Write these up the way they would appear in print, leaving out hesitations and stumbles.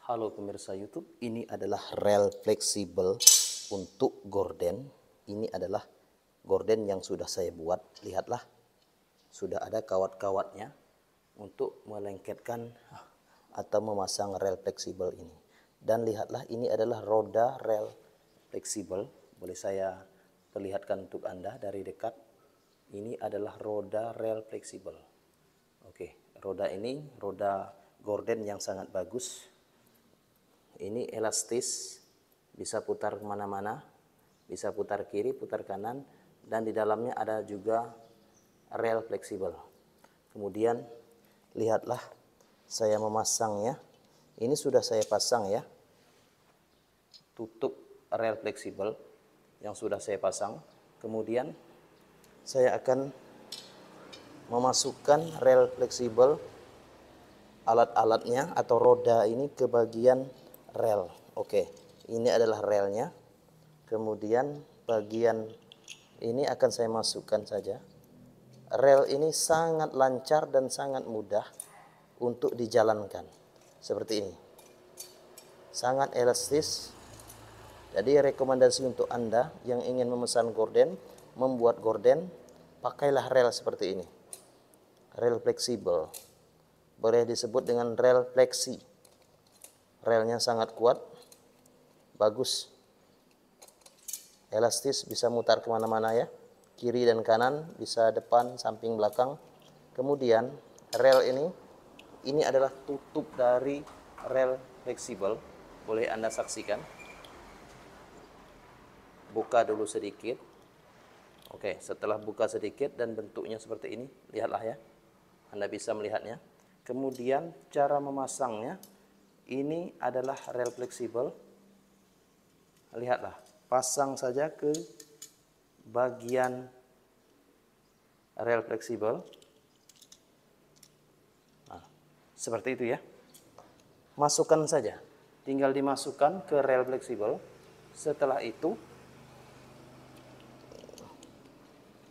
Halo pemirsa YouTube, ini adalah rel fleksibel untuk gorden. Ini adalah gorden yang sudah saya buat. Lihatlah, sudah ada kawat-kawatnya untuk melengketkan atau memasang rel fleksibel ini. Dan lihatlah, ini adalah roda rel fleksibel. Boleh saya perlihatkan untuk Anda dari dekat. Ini adalah roda rel fleksibel. Oke, roda ini roda gorden yang sangat bagus. Ini elastis, bisa putar kemana-mana, bisa putar kiri, putar kanan, dan di dalamnya ada juga rel fleksibel. Kemudian lihatlah, saya memasangnya. Ini sudah saya pasang ya, tutup rel fleksibel yang sudah saya pasang. Kemudian saya akan memasukkan rel fleksibel, alat-alatnya atau roda ini ke bagian rel. Oke, ini adalah relnya. Kemudian bagian ini akan saya masukkan saja. Rel ini sangat lancar dan sangat mudah untuk dijalankan. Seperti ini. Sangat elastis. Jadi rekomendasi untuk Anda yang ingin memesan gorden, membuat gorden, pakailah rel seperti ini. Rel fleksibel. Boleh disebut dengan rel fleksi. Relnya sangat kuat, bagus, elastis, bisa mutar kemana-mana ya, kiri dan kanan, bisa depan, samping, belakang. Kemudian rel ini adalah tutup dari rel fleksibel. Boleh Anda saksikan. Buka dulu sedikit. Oke, setelah buka sedikit dan bentuknya seperti ini, lihatlah ya, Anda bisa melihatnya. Kemudian cara memasangnya, ini adalah rel fleksibel. Lihatlah, pasang saja ke bagian rel fleksibel. Nah, seperti itu ya. Masukkan saja, tinggal dimasukkan ke rel fleksibel. Setelah itu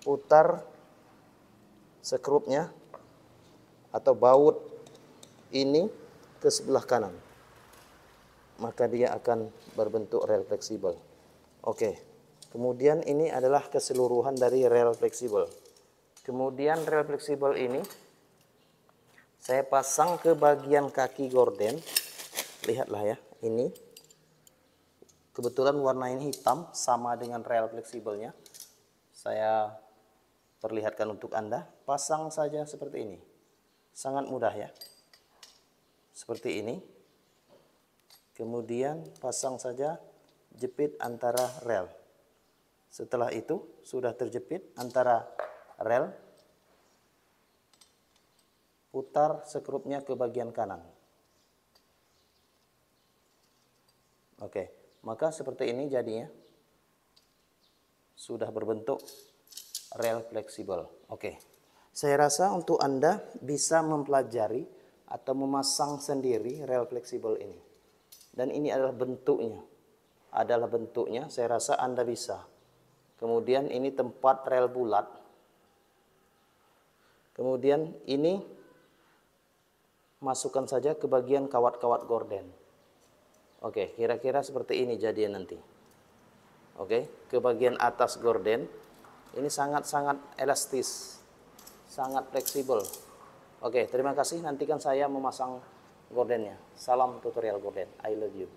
putar skrupnya atau baut ini ke sebelah kanan, maka dia akan berbentuk rel fleksibel. Oke, kemudian ini adalah keseluruhan dari rel fleksibel. Kemudian rel fleksibel ini saya pasang ke bagian kaki gorden. Lihatlah ya, ini kebetulan warna ini hitam, sama dengan rel fleksibelnya. Saya perlihatkan untuk Anda. Pasang saja seperti ini, sangat mudah ya. Seperti ini. Kemudian pasang saja, jepit antara rel. Setelah itu sudah terjepit antara rel, putar skrupnya ke bagian kanan. Oke, maka seperti ini jadinya. Sudah berbentuk rel fleksibel. Oke, saya rasa untuk Anda bisa mempelajari atau memasang sendiri rel fleksibel ini. Dan ini adalah bentuknya. Saya rasa Anda bisa. Kemudian ini tempat rel bulat. Kemudian ini masukkan saja ke bagian kawat-kawat gorden. Oke, kira-kira seperti ini jadinya nanti. Oke, ke bagian atas gorden. Ini sangat-sangat elastis, sangat fleksibel. Oke, terima kasih. Nantikan saya memasang gordennya. Salam tutorial gorden. I love you.